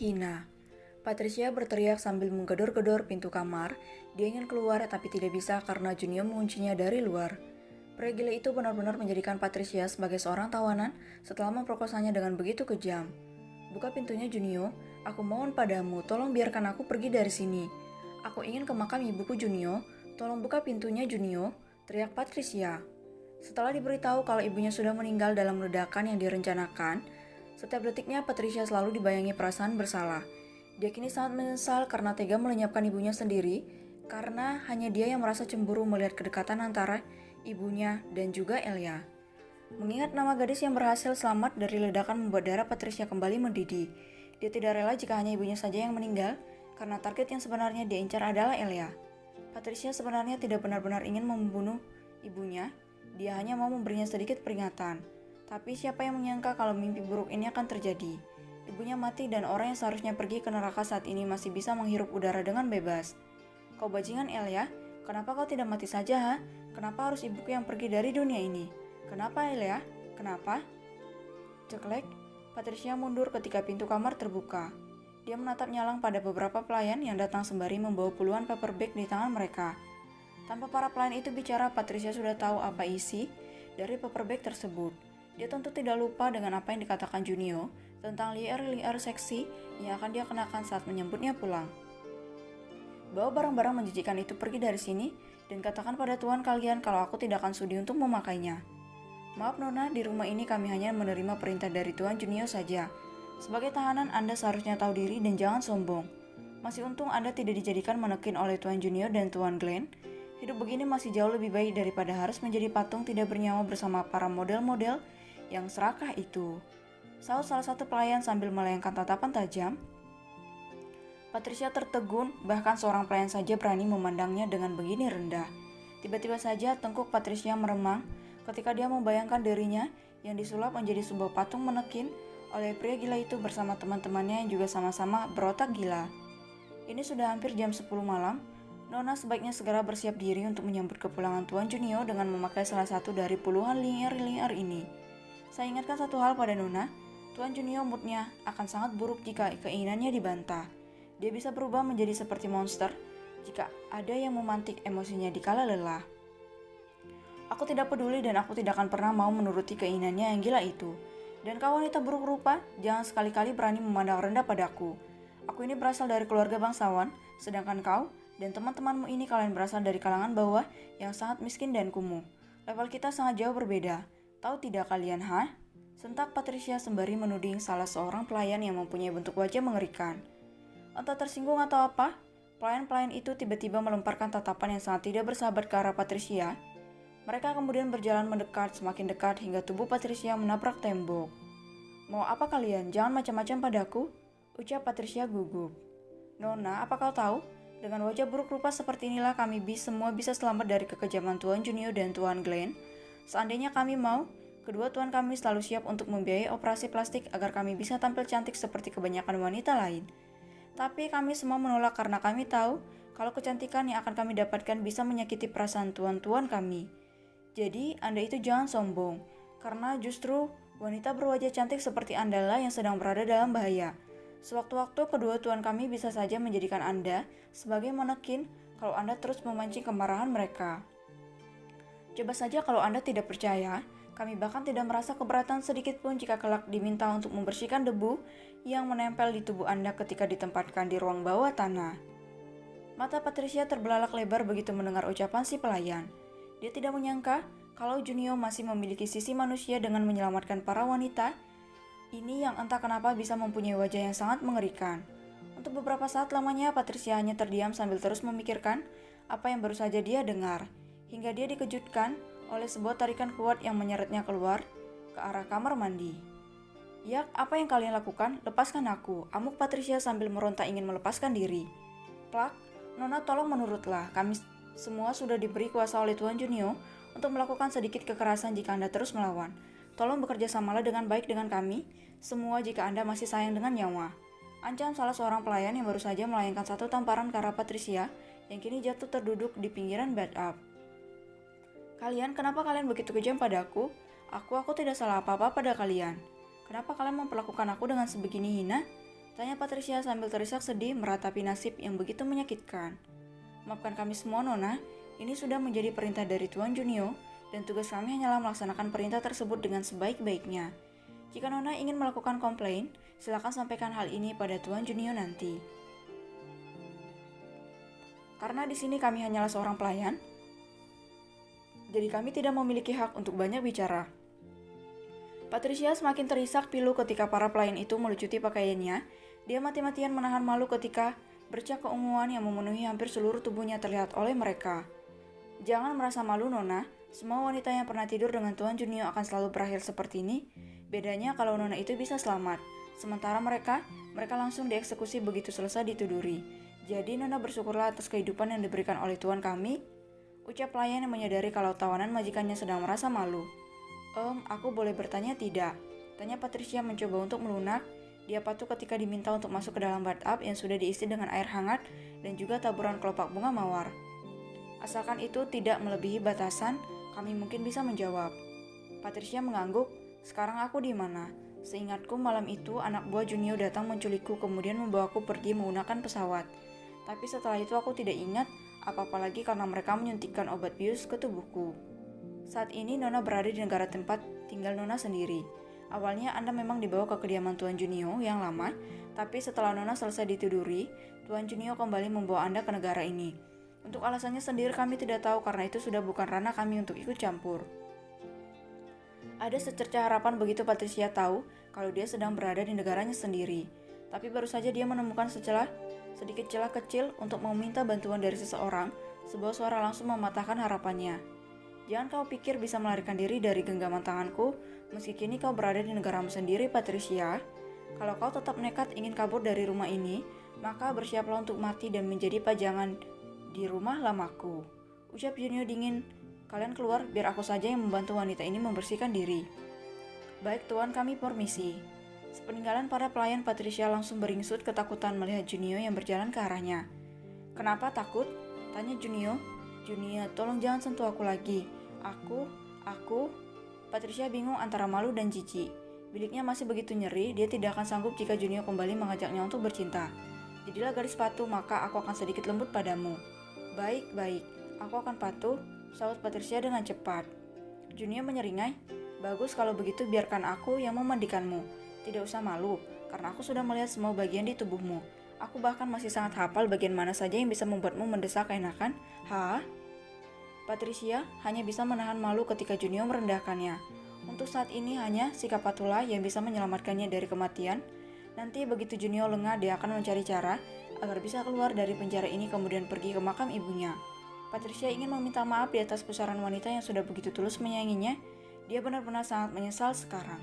Hina. Patricia berteriak sambil menggedor-gedor pintu kamar. Dia ingin keluar tapi tidak bisa karena Junio menguncinya dari luar. Pria gila itu benar-benar menjadikan Patricia sebagai seorang tawanan setelah memperkosanya dengan begitu kejam. Buka pintunya Junio, aku mohon padamu, tolong biarkan aku pergi dari sini. Aku ingin ke makam ibuku Junio, tolong buka pintunya Junio, teriak Patricia. Setelah diberitahu kalau ibunya sudah meninggal dalam ledakan yang direncanakan, setiap detiknya Patricia selalu dibayangi perasaan bersalah. Dia kini sangat menyesal karena tega melenyapkan ibunya sendiri, karena hanya dia yang merasa cemburu melihat kedekatan antara ibunya dan juga Elia. Mengingat nama gadis yang berhasil selamat dari ledakan membuat darah Patricia kembali mendidih. Dia tidak rela jika hanya ibunya saja yang meninggal, karena target yang sebenarnya dia incar adalah Elia. Patricia sebenarnya tidak benar-benar ingin membunuh ibunya, dia hanya mau memberinya sedikit peringatan. Tapi siapa yang menyangka kalau mimpi buruk ini akan terjadi? Ibunya mati dan orang yang seharusnya pergi ke neraka saat ini masih bisa menghirup udara dengan bebas. Kau bajingan Elia, kenapa kau tidak mati saja ha? Kenapa harus ibuku yang pergi dari dunia ini? Kenapa Elia? Kenapa? Ceklek, Patricia mundur ketika pintu kamar terbuka. Dia menatap nyalang pada beberapa pelayan yang datang sembari membawa puluhan paper bag di tangan mereka. Tanpa para pelayan itu bicara, Patricia sudah tahu apa isi dari paper bag tersebut. Dia tentu tidak lupa dengan apa yang dikatakan Junio tentang liar-liar seksi yang akan dia kenakan saat menyambutnya pulang. Bawa barang-barang menjijikan itu pergi dari sini dan katakan pada tuan kalian kalau aku tidak akan sudi untuk memakainya. Maaf Nona, di rumah ini kami hanya menerima perintah dari Tuan Junio saja. Sebagai tahanan Anda seharusnya tahu diri dan jangan sombong. Masih untung Anda tidak dijadikan manekin oleh Tuan Junio dan Tuan Glenn. Hidup begini masih jauh lebih baik daripada harus menjadi patung tidak bernyawa bersama para model-model yang serakah itu. Saud salah satu pelayan sambil melayangkan tatapan tajam. Patricia tertegun, bahkan seorang pelayan saja berani memandangnya dengan begini rendah. Tiba-tiba saja tengkuk Patricia meremang ketika dia membayangkan dirinya yang disulap menjadi sebuah patung manekin oleh pria gila itu bersama teman-temannya yang juga sama-sama berotak gila. Ini sudah hampir jam 10 malam. Nona sebaiknya segera bersiap diri untuk menyambut kepulangan Tuan Junio dengan memakai salah satu dari puluhan liar-liar ini. Saya ingatkan satu hal pada Nona, Tuan Junio moodnya akan sangat buruk jika keinginannya dibantah. Dia bisa berubah menjadi seperti monster jika ada yang memantik emosinya dikala lelah. Aku tidak peduli dan aku tidak akan pernah mau menuruti keinginannya yang gila itu. Dan kau wanita buruk rupa, jangan sekali-kali berani memandang rendah padaku. Aku ini berasal dari keluarga bangsawan, sedangkan kau dan teman-temanmu ini kalian berasal dari kalangan bawah yang sangat miskin dan kumuh. Level kita sangat jauh berbeda. Tahu tidak kalian, ha? Sentak Patricia sembari menuding salah seorang pelayan yang mempunyai bentuk wajah mengerikan. Entah tersinggung atau apa, pelayan-pelayan itu tiba-tiba melemparkan tatapan yang sangat tidak bersahabat ke arah Patricia. Mereka kemudian berjalan mendekat, semakin dekat hingga tubuh Patricia menabrak tembok. Mau apa kalian? Jangan macam-macam padaku, ucap Patricia gugup. Nona, apa kau tahu? Dengan wajah buruk rupa seperti inilah kami semua bisa selamat dari kekejaman Tuan Junio dan Tuan Glenn. Seandainya kami mau, kedua tuan kami selalu siap untuk membiayai operasi plastik agar kami bisa tampil cantik seperti kebanyakan wanita lain. Tapi kami semua menolak karena kami tahu kalau kecantikan yang akan kami dapatkan bisa menyakiti perasaan tuan-tuan kami. Jadi, Anda itu jangan sombong, karena justru wanita berwajah cantik seperti Anda lah yang sedang berada dalam bahaya. Sewaktu-waktu kedua tuan kami bisa saja menjadikan Anda sebagai manekin kalau Anda terus memancing kemarahan mereka. Coba saja kalau Anda tidak percaya, kami bahkan tidak merasa keberatan sedikit pun jika kelak diminta untuk membersihkan debu yang menempel di tubuh Anda ketika ditempatkan di ruang bawah tanah. Mata Patricia terbelalak lebar begitu mendengar ucapan si pelayan. Dia tidak menyangka kalau Junio masih memiliki sisi manusia dengan menyelamatkan para wanita. Ini yang entah kenapa bisa mempunyai wajah yang sangat mengerikan. Untuk beberapa saat lamanya Patricia hanya terdiam sambil terus memikirkan apa yang baru saja dia dengar. Hingga dia dikejutkan oleh sebuah tarikan kuat yang menyeretnya keluar ke arah kamar mandi. "Yak, apa yang kalian lakukan? Lepaskan aku," amuk Patricia sambil meronta ingin melepaskan diri. "Plak, Nona tolong menurutlah, kami semua sudah diberi kuasa oleh Tuan Junio untuk melakukan sedikit kekerasan jika Anda terus melawan. Tolong bekerja samalah dengan baik dengan kami, semua jika Anda masih sayang dengan nyawa," ancam salah seorang pelayan yang baru saja melayangkan satu tamparan ke arah Patricia yang kini jatuh terduduk di pinggiran bathtub. "Kalian, kenapa kalian begitu kejam padaku? Aku tidak salah apa-apa pada kalian. Kenapa kalian memperlakukan aku dengan sebegini hina?" Tanya Patricia sambil terisak sedih meratapi nasib yang begitu menyakitkan. Maafkan kami semua, Nona. Ini sudah menjadi perintah dari Tuan Junio, dan tugas kami hanyalah melaksanakan perintah tersebut dengan sebaik-baiknya. Jika Nona ingin melakukan komplain, silakan sampaikan hal ini pada Tuan Junio nanti. Karena di sini kami hanyalah seorang pelayan, jadi kami tidak memiliki hak untuk banyak bicara. Patricia semakin terisak pilu ketika para pelayan itu melucuti pakaiannya. Dia mati-matian menahan malu ketika bercak keunguan yang memenuhi hampir seluruh tubuhnya terlihat oleh mereka. Jangan merasa malu, Nona. Semua wanita yang pernah tidur dengan Tuan Junio akan selalu berakhir seperti ini. Bedanya kalau Nona itu bisa selamat. Sementara mereka langsung dieksekusi begitu selesai dituduri. Jadi Nona bersyukurlah atas kehidupan yang diberikan oleh Tuan kami. Ucap pelayan yang menyadari kalau tawanan majikannya sedang merasa malu. Aku boleh bertanya tidak? Tanya Patricia mencoba untuk melunak. Dia patuh ketika diminta untuk masuk ke dalam bathtub yang sudah diisi dengan air hangat dan juga taburan kelopak bunga mawar. Asalkan itu tidak melebihi batasan, kami mungkin bisa menjawab. Patricia mengangguk. Sekarang aku di mana? Seingatku malam itu anak buah Junio datang menculikku kemudian membawaku pergi menggunakan pesawat. Tapi setelah itu aku tidak ingat apa-apa lagi karena mereka menyuntikkan obat bius ke tubuhku. Saat ini Nona berada di negara tempat tinggal Nona sendiri. Awalnya Anda memang dibawa ke kediaman Tuan Junio yang lama, tapi setelah Nona selesai ditiduri, Tuan Junio kembali membawa Anda ke negara ini. Untuk alasannya sendiri kami tidak tahu karena itu sudah bukan ranah kami untuk ikut campur. Ada secerca harapan begitu Patricia tahu kalau dia sedang berada di negaranya sendiri. Tapi baru saja dia menemukan sedikit celah kecil untuk meminta bantuan dari seseorang, sebuah suara langsung mematahkan harapannya. Jangan kau pikir bisa melarikan diri dari genggaman tanganku, meski kini kau berada di negaramu sendiri, Patricia. Kalau kau tetap nekat ingin kabur dari rumah ini, maka bersiaplah untuk mati dan menjadi pajangan di rumah lamaku. Ucap Junio dingin. Kalian keluar, biar aku saja yang membantu wanita ini membersihkan diri. Baik Tuan, kami permisi. Sepeninggalan para pelayan, Patricia langsung beringsut ketakutan melihat Junio yang berjalan ke arahnya. Kenapa takut? Tanya Junio. Junio, tolong jangan sentuh aku lagi. Aku. Patricia bingung antara malu dan jijik. Biliknya masih begitu nyeri, dia tidak akan sanggup jika Junio kembali mengajaknya untuk bercinta. Jadilah gadis patuh, maka aku akan sedikit lembut padamu. Baik, aku akan patuh, sahut Patricia dengan cepat. Junio menyeringai. Bagus kalau begitu biarkan aku yang memandikanmu. Tidak usah malu, karena aku sudah melihat semua bagian di tubuhmu. Aku bahkan masih sangat hafal bagian mana saja yang bisa membuatmu mendesak keenakan. Hah? Patricia hanya bisa menahan malu ketika Junio merendahkannya. Untuk saat ini hanya sikap patuhlah yang bisa menyelamatkannya dari kematian. Nanti begitu Junio lengah, dia akan mencari cara agar bisa keluar dari penjara ini kemudian pergi ke makam ibunya. Patricia ingin meminta maaf di atas pusaran wanita yang sudah begitu tulus menyayanginya. Dia benar-benar sangat menyesal sekarang.